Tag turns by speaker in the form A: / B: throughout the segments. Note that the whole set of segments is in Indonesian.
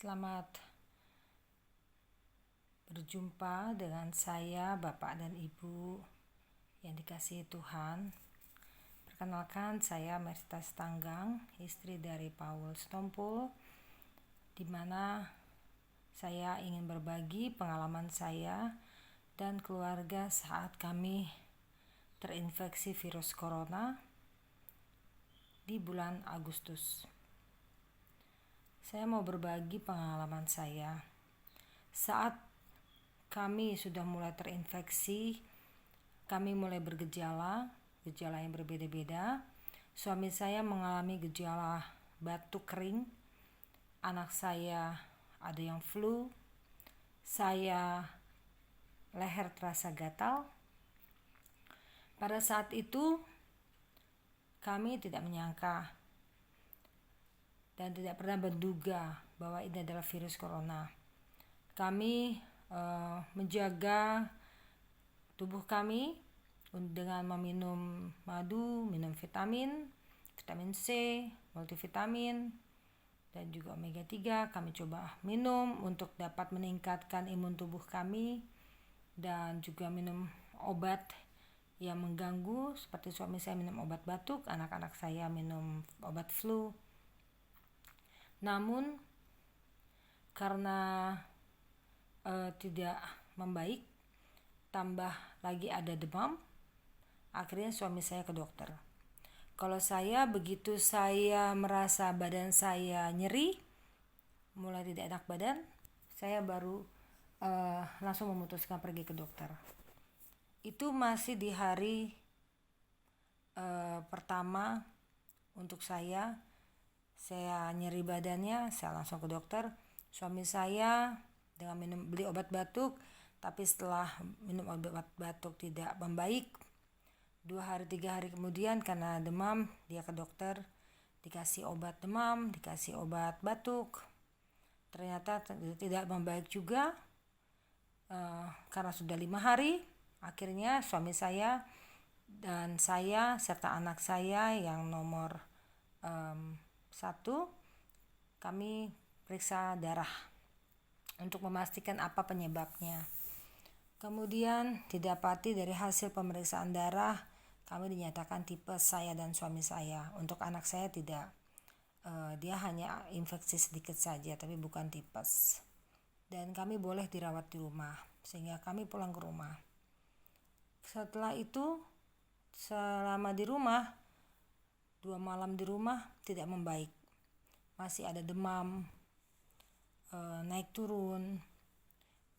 A: Selamat berjumpa dengan saya, Bapak dan Ibu yang dikasihi Tuhan. Perkenalkan, saya Merta Stanggang, istri dari Paul Stompul, di mana saya ingin berbagi pengalaman saya dan keluarga saat kami terinfeksi virus corona di bulan Agustus. Saya mau berbagi pengalaman saya. Saat kami sudah mulai terinfeksi, kami mulai bergejala yang berbeda-beda. Suami saya mengalami gejala batuk kering, anak saya ada yang flu, saya leher terasa gatal. Pada saat itu kami tidak menyangka dan tidak pernah menduga bahwa ini adalah virus corona. Kami menjaga tubuh kami dengan meminum madu, minum vitamin C, multivitamin, dan juga omega 3. Kami coba minum untuk dapat meningkatkan imun tubuh kami, dan juga minum obat yang mengganggu, seperti suami saya minum obat batuk, anak-anak saya minum obat flu. Namun karena tidak membaik, tambah lagi ada demam, akhirnya suami saya ke dokter. Kalau saya, begitu saya merasa badan saya nyeri, mulai tidak enak badan, saya baru langsung memutuskan pergi ke dokter. Itu masih di hari pertama untuk saya nyeri badannya, saya langsung ke dokter. Suami saya dengan beli obat batuk, tapi setelah minum obat batuk tidak membaik, 2-3 hari kemudian karena demam, dia ke dokter, dikasih obat demam, dikasih obat batuk, ternyata tidak membaik juga. Karena sudah 5 hari, akhirnya suami saya dan saya serta anak saya yang nomor 1, kami periksa darah untuk memastikan apa penyebabnya. Kemudian didapati dari hasil pemeriksaan darah, kami dinyatakan tipes, saya dan suami saya. Untuk anak saya tidak, dia hanya infeksi sedikit saja, tapi bukan tipes. Dan kami boleh dirawat di rumah, sehingga kami pulang ke rumah. Setelah itu, selama di rumah, 2 malam di rumah tidak membaik, masih ada demam, naik turun,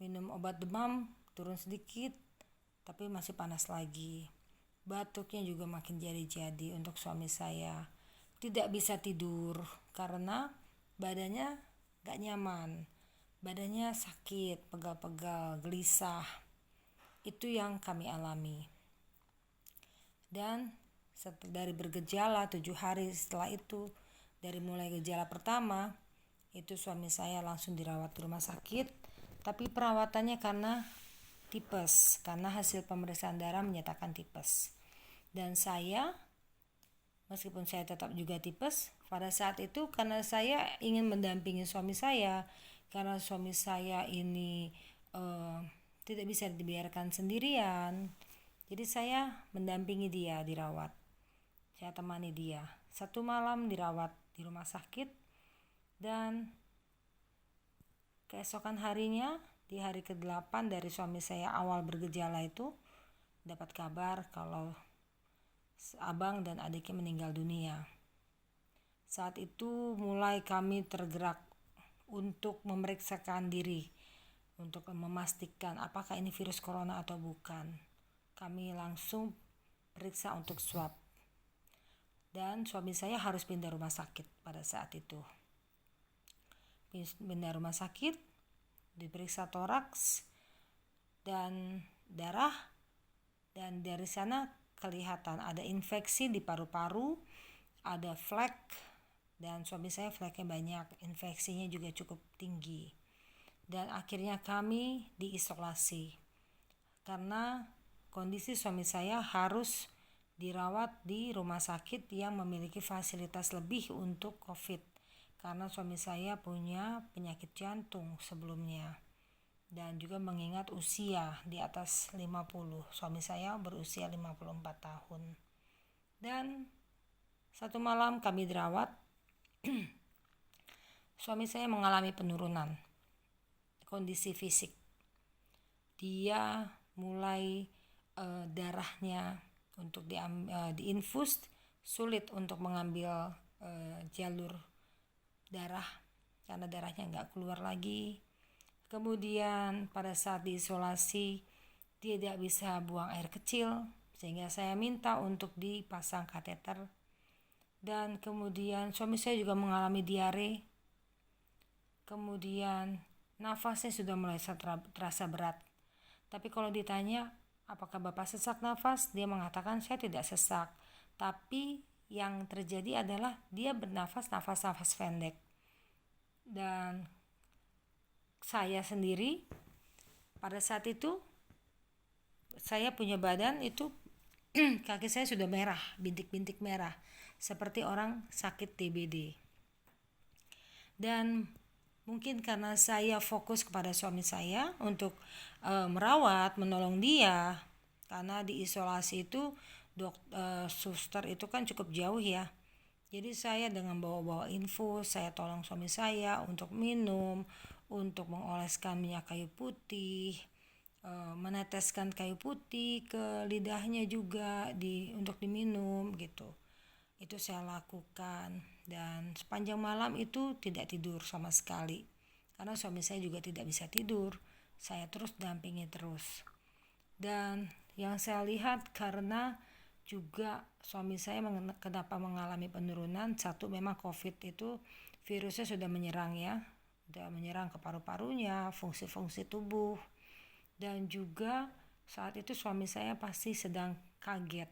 A: minum obat demam turun sedikit tapi masih panas lagi, batuknya juga makin jadi-jadi. Untuk suami saya tidak bisa tidur karena badannya gak nyaman, badannya sakit, pegal-pegal, gelisah. Itu yang kami alami. Dan dari bergejala 7 hari setelah itu, dari mulai gejala pertama, itu suami saya langsung dirawat di rumah sakit, tapi perawatannya karena tipes, karena hasil pemeriksaan darah menyatakan tipes. Dan saya, meskipun saya tetap juga tipes, pada saat itu karena saya ingin mendampingi suami saya, karena suami saya ini tidak bisa dibiarkan sendirian, jadi saya mendampingi dia dirawat. Saya temani dia. 1 malam dirawat di rumah sakit, dan keesokan harinya, di hari ke-8 dari suami saya awal bergejala itu, dapat kabar kalau abang dan adiknya meninggal dunia. Saat itu mulai kami tergerak untuk memeriksakan diri, untuk memastikan apakah ini virus corona atau bukan. Kami langsung periksa untuk swab, dan suami saya harus pindah rumah sakit pada saat itu. Pindah rumah sakit, diperiksa toraks dan darah, dan dari sana kelihatan ada infeksi di paru-paru, ada flek, dan suami saya fleknya banyak, infeksinya juga cukup tinggi. Dan akhirnya kami diisolasi karena kondisi suami saya harus dirawat di rumah sakit yang memiliki fasilitas lebih untuk COVID, karena suami saya punya penyakit jantung sebelumnya. Dan juga mengingat usia di atas 50. Suami saya berusia 54 tahun. Dan satu malam kami dirawat, suami saya mengalami penurunan kondisi fisik. Dia mulai darahnya untuk diinfus sulit untuk mengambil jalur darah karena darahnya nggak keluar lagi. Kemudian pada saat diisolasi dia tidak bisa buang air kecil, sehingga saya minta untuk dipasang kateter. Dan kemudian suami saya juga mengalami diare. Kemudian nafasnya sudah mulai terasa berat. Tapi kalau ditanya apakah Bapak sesak nafas, dia mengatakan saya tidak sesak. Tapi yang terjadi adalah dia bernafas nafas pendek. Dan saya sendiri pada saat itu saya punya badan itu kaki saya sudah merah, bintik-bintik merah seperti orang sakit TBD. Dan mungkin karena saya fokus kepada suami saya untuk merawat, menolong dia, karena di isolasi itu suster itu kan cukup jauh ya. Jadi saya dengan bawa-bawa infus, saya tolong suami saya untuk minum, untuk mengoleskan minyak kayu putih, meneteskan kayu putih ke lidahnya juga untuk diminum gitu. Itu saya lakukan, dan sepanjang malam itu tidak tidur sama sekali karena suami saya juga tidak bisa tidur. Saya terus dampingi terus. Dan yang saya lihat karena juga suami saya kenapa mengalami penurunan, satu memang COVID itu virusnya sudah menyerang ya, sudah menyerang ke paru-parunya, fungsi-fungsi tubuh. Dan juga saat itu suami saya pasti sedang kaget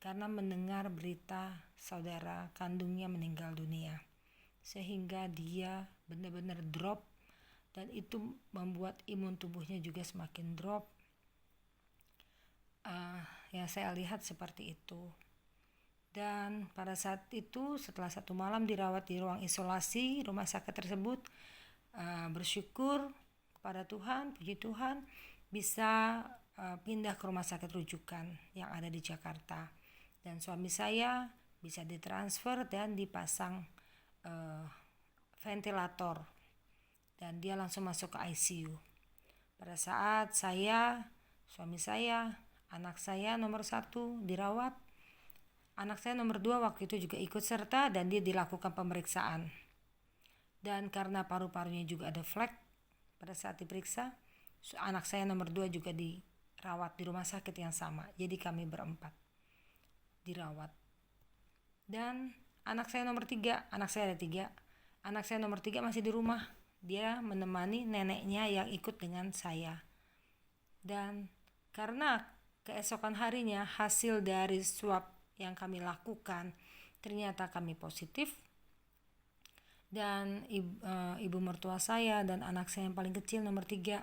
A: karena mendengar berita saudara kandungnya meninggal dunia, sehingga dia benar-benar drop, dan itu membuat imun tubuhnya juga semakin drop. Yang saya lihat seperti itu. Dan pada saat itu setelah satu malam dirawat di ruang isolasi rumah sakit tersebut, bersyukur kepada Tuhan, puji Tuhan bisa pindah ke rumah sakit rujukan yang ada di Jakarta, dan suami saya bisa ditransfer dan dipasang ventilator, dan dia langsung masuk ke ICU. Pada saat saya, suami saya, anak saya nomor 1 dirawat, anak saya nomor 2 waktu itu juga ikut serta, dan dia dilakukan pemeriksaan. Dan karena paru-parunya juga ada flek pada saat diperiksa, anak saya nomor 2 juga dirawat di rumah sakit yang sama. Jadi kami berempat dirawat. Dan anak saya nomor 3, anak saya ada 3, anak saya nomor 3 masih di rumah. Dia menemani neneknya yang ikut dengan saya. Dan karena keesokan harinya hasil dari swab yang kami lakukan ternyata kami positif, dan ibu mertua saya dan anak saya yang paling kecil nomor 3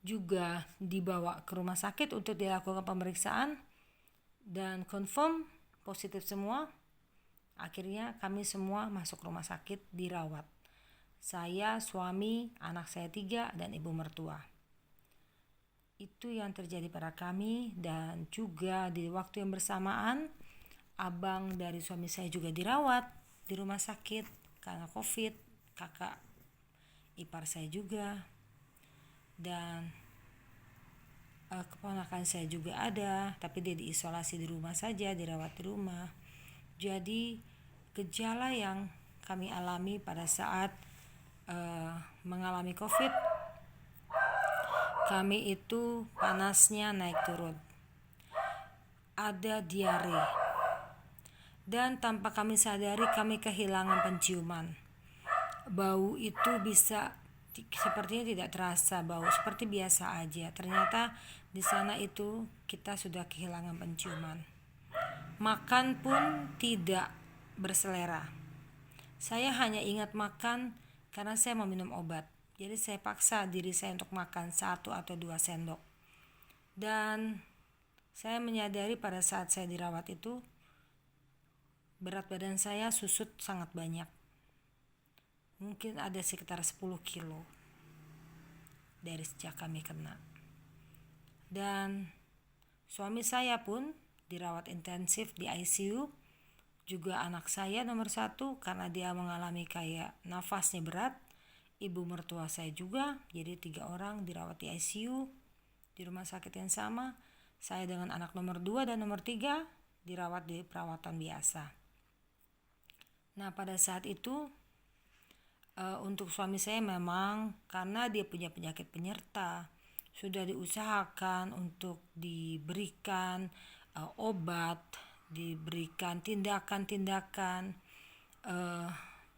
A: juga dibawa ke rumah sakit untuk dilakukan pemeriksaan dan confirm positif semua. Akhirnya kami semua masuk rumah sakit dirawat. Saya, suami, anak saya 3, dan ibu mertua. Itu yang terjadi pada kami. Dan juga di waktu yang bersamaan abang dari suami saya juga dirawat di rumah sakit karena COVID, kakak ipar saya juga, dan keponakan saya juga ada, tapi dia diisolasi di rumah saja, dirawat di rumah. Jadi gejala yang kami alami pada saat mengalami COVID, kami itu panasnya naik turun, ada diare, dan tanpa kami sadari kami kehilangan penciuman. Bau itu bisa sepertinya tidak terasa bau, seperti biasa aja. Ternyata di sana itu kita sudah kehilangan penciuman. Makan pun tidak berselera. Saya hanya ingat makan karena saya mau minum obat. Jadi saya paksa diri saya untuk makan 1 atau 2 sendok. Dan saya menyadari pada saat saya dirawat itu berat badan saya susut sangat banyak. mungkin ada sekitar 10 kilo dari sejak kami kena. Dan suami saya pun dirawat intensif di ICU. Juga anak saya nomor 1 karena dia mengalami kayak nafasnya berat. Ibu mertua saya juga, jadi 3 orang dirawat di ICU di rumah sakit yang sama. Saya dengan anak nomor 2 dan nomor 3 dirawat di perawatan biasa. Nah, pada saat itu untuk suami saya memang karena dia punya penyakit penyerta, sudah diusahakan untuk diberikan obat, diberikan tindakan-tindakan,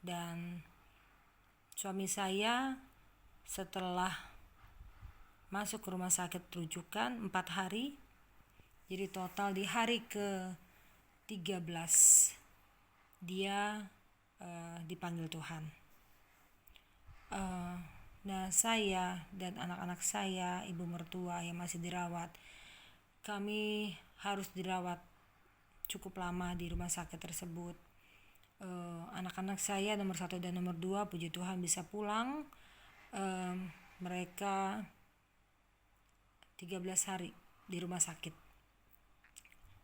A: dan suami saya setelah masuk ke rumah sakit rujukan 4 hari, jadi total di hari ke-13 dia dipanggil Tuhan. Nah, saya dan anak-anak saya, ibu mertua yang masih dirawat, kami harus dirawat cukup lama di rumah sakit tersebut. Anak-anak saya nomor 1 dan nomor 2 puji Tuhan bisa pulang. Mereka 13 hari di rumah sakit,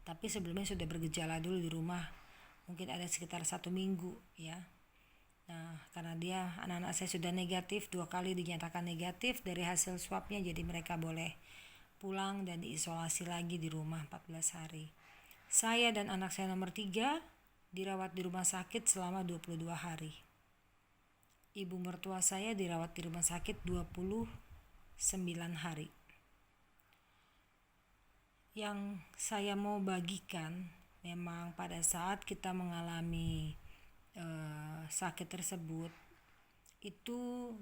A: tapi sebelumnya sudah bergejala dulu di rumah, mungkin ada sekitar 1 minggu ya. Nah, karena anak-anak saya sudah negatif, 2 kali dinyatakan negatif dari hasil swabnya, jadi mereka boleh pulang dan diisolasi lagi di rumah 14 hari. Saya dan anak saya nomor 3 dirawat di rumah sakit selama 22 hari. Ibu mertua saya dirawat di rumah sakit 29 hari. Yang saya mau bagikan, memang pada saat kita mengalami sakit tersebut, itu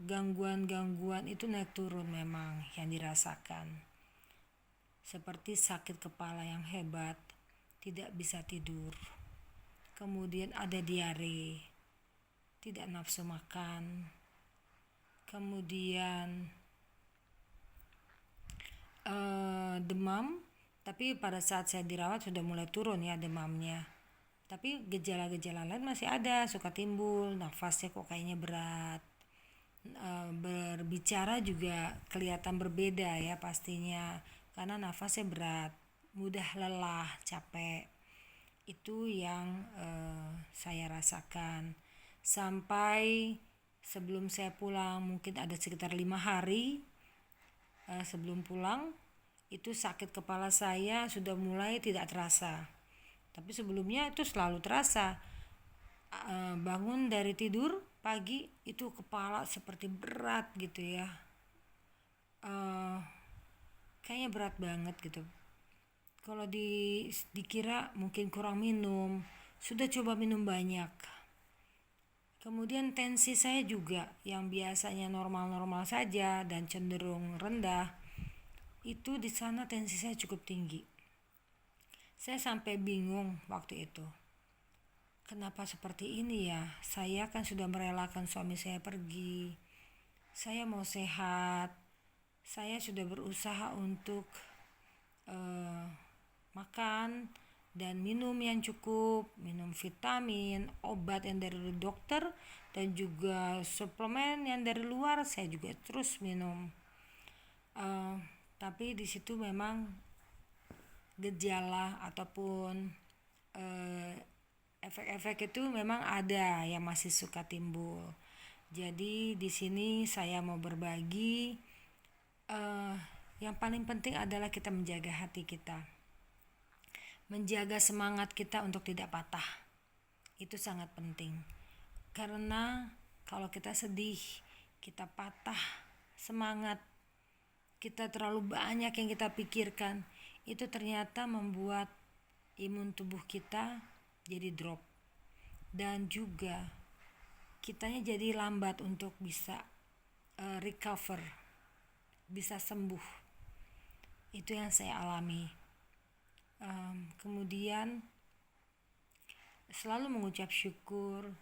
A: gangguan-gangguan itu naik turun memang yang dirasakan. Seperti sakit kepala yang hebat, tidak bisa tidur, kemudian ada diare, tidak nafsu makan, kemudian demam, tapi pada saat saya dirawat sudah mulai turun ya demamnya. Tapi gejala-gejala lain masih ada, suka timbul, nafasnya kok kayaknya berat, berbicara juga kelihatan berbeda ya pastinya, karena nafasnya berat, mudah lelah, capek. Itu yang saya rasakan sampai sebelum saya pulang, mungkin ada sekitar 5 hari sebelum pulang, itu sakit kepala saya sudah mulai tidak terasa. Tapi sebelumnya itu selalu terasa. Bangun dari tidur pagi itu kepala seperti berat gitu ya. Kayaknya berat banget gitu. Kalau dikira mungkin kurang minum, sudah coba minum banyak. Kemudian tensi saya juga yang biasanya normal-normal saja dan cenderung rendah, itu di sana tensi saya cukup tinggi. Saya sampai bingung waktu itu. Kenapa seperti ini ya? Saya kan sudah merelakan suami saya pergi. Saya mau sehat. Saya sudah berusaha untuk makan dan minum yang cukup, minum vitamin, obat yang dari dokter, dan juga suplemen yang dari luar saya juga terus minum. Tapi di situ memang gejala ataupun efek-efek itu memang ada yang masih suka timbul. Jadi di sini saya mau berbagi, yang paling penting adalah kita menjaga hati kita, menjaga semangat kita untuk tidak patah. Itu sangat penting, karena kalau kita sedih, kita patah semangat, kita terlalu banyak yang kita pikirkan, itu ternyata membuat imun tubuh kita jadi drop, dan juga kitanya jadi lambat untuk bisa recover, bisa sembuh. Itu yang saya alami. Kemudian selalu mengucap syukur,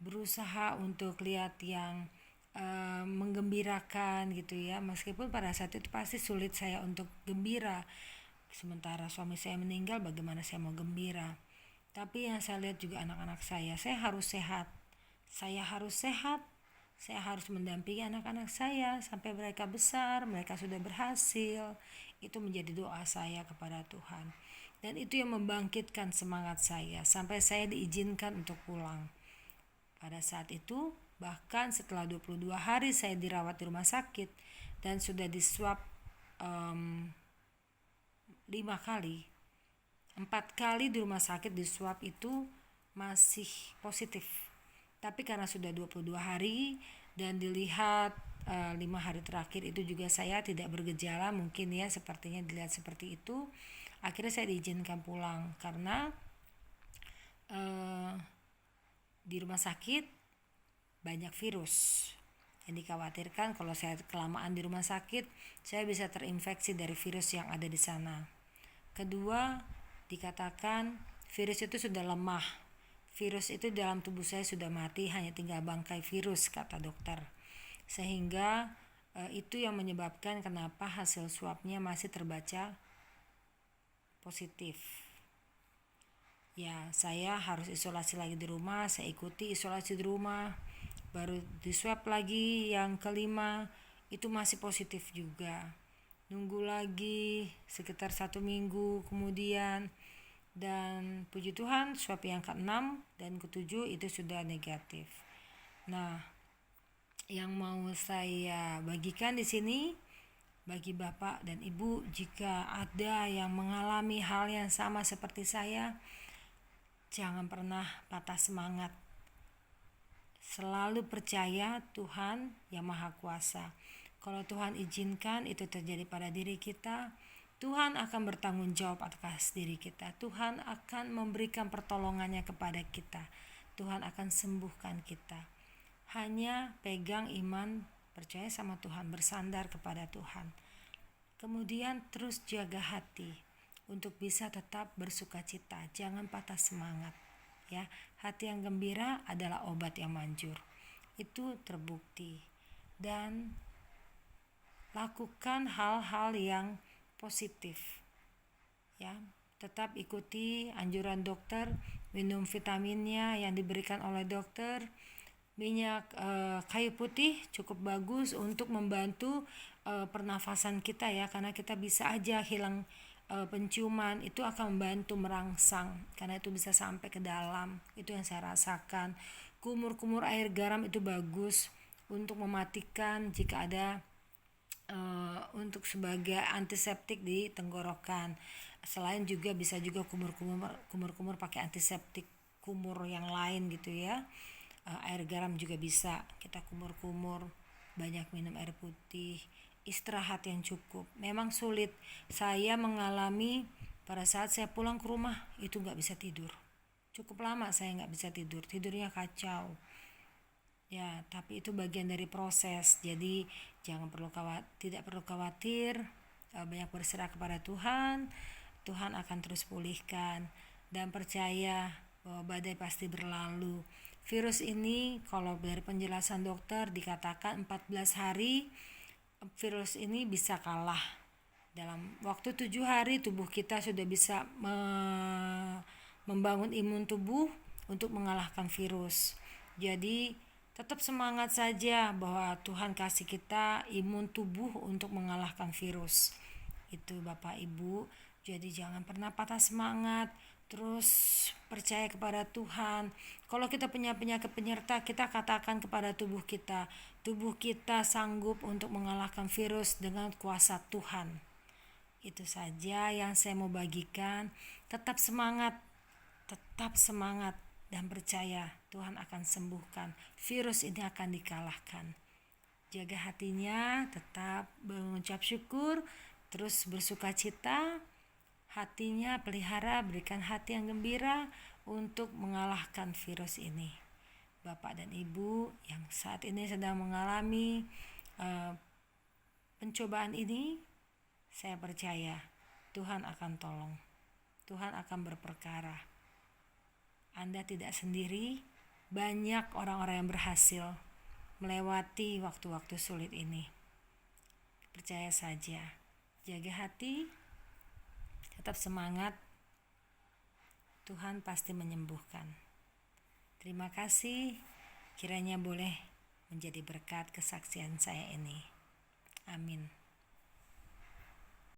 A: berusaha untuk lihat yang menggembirakan gitu ya, meskipun pada saat itu pasti sulit saya untuk gembira. Sementara suami saya meninggal, bagaimana saya mau gembira? Tapi yang saya lihat juga anak-anak saya harus sehat, saya harus sehat, saya harus mendampingi anak-anak saya sampai mereka besar, mereka sudah berhasil. Itu menjadi doa saya kepada Tuhan. Dan itu yang membangkitkan semangat saya sampai saya diizinkan untuk pulang. Pada saat itu, bahkan setelah 22 hari saya dirawat di rumah sakit dan sudah diswab 5 kali. 4 kali di rumah sakit diswab itu masih positif. Tapi karena sudah 22 hari dan dilihat 5 hari terakhir itu juga saya tidak bergejala, mungkin ya sepertinya dilihat seperti itu. Akhirnya saya diizinkan pulang karena di rumah sakit banyak virus. Yang dikhawatirkan kalau saya kelamaan di rumah sakit, saya bisa terinfeksi dari virus yang ada di sana. Kedua, dikatakan virus itu sudah lemah. Virus itu dalam tubuh saya sudah mati, hanya tinggal bangkai virus, kata dokter. Sehingga itu yang menyebabkan kenapa hasil swabnya masih terbaca positif. Ya, saya harus isolasi lagi di rumah, saya ikuti isolasi di rumah. Baru di swab lagi yang kelima, itu masih positif juga. Nunggu lagi sekitar 1 minggu kemudian, dan puji Tuhan swab yang ke-6 dan ke-7 itu sudah negatif. Nah, yang mau saya bagikan di sini bagi Bapak dan Ibu, jika ada yang mengalami hal yang sama seperti saya, jangan pernah patah semangat. Selalu percaya Tuhan yang Maha Kuasa. Kalau Tuhan izinkan itu terjadi pada diri kita, Tuhan akan bertanggung jawab atas diri kita. Tuhan akan memberikan pertolongannya kepada kita. Tuhan akan sembuhkan kita. Hanya pegang iman, percaya sama Tuhan, bersandar kepada Tuhan. Kemudian terus jaga hati untuk bisa tetap bersukacita. Jangan patah semangat. Ya, hati yang gembira adalah obat yang manjur. Itu terbukti. Dan lakukan hal-hal yang positif, ya, tetap ikuti anjuran dokter, minum vitaminnya yang diberikan oleh dokter. Minyak kayu putih cukup bagus untuk membantu pernafasan kita ya, karena kita bisa aja hilang penciuman, itu akan membantu merangsang karena itu bisa sampai ke dalam. Itu yang saya rasakan. Kumur-kumur air garam itu bagus untuk mematikan jika ada untuk sebagai antiseptik di tenggorokan. Selain juga bisa juga kumur-kumur pakai antiseptik kumur yang lain gitu ya. Air garam juga bisa kita kumur-kumur. Banyak minum air putih, istirahat yang cukup. Memang sulit, saya mengalami pada saat saya pulang ke rumah itu gak bisa tidur. Cukup lama saya gak bisa tidur, tidurnya kacau. Ya, tapi itu bagian dari proses. Jadi tidak perlu khawatir, banyak berserah kepada Tuhan. Tuhan akan terus pulihkan, dan percaya bahwa badai pasti berlalu. Virus ini kalau dari penjelasan dokter dikatakan 14 hari virus ini bisa kalah. Dalam waktu 7 hari tubuh kita sudah bisa membangun imun tubuh untuk mengalahkan virus. Jadi tetap semangat saja bahwa Tuhan kasih kita imun tubuh untuk mengalahkan virus. Itu Bapak Ibu. Jadi jangan pernah patah semangat. Terus percaya kepada Tuhan. Kalau kita punya penyakit penyerta, kita katakan kepada tubuh kita sanggup untuk mengalahkan virus dengan kuasa Tuhan. Itu saja yang saya mau bagikan. Tetap semangat dan percaya Tuhan akan sembuhkan. Virus ini akan dikalahkan. Jaga hatinya, tetap mengucap syukur, terus bersukacita. Hatinya pelihara, berikan hati yang gembira untuk mengalahkan virus ini. Bapak dan Ibu yang saat ini sedang mengalami pencobaan ini, saya percaya Tuhan akan tolong. Tuhan akan berperkara. Anda tidak sendiri, banyak orang-orang yang berhasil melewati waktu-waktu sulit ini. Percaya saja, jaga hati, tetap semangat, Tuhan pasti menyembuhkan. Terima kasih, Kiranya boleh menjadi berkat kesaksian saya ini. Amin.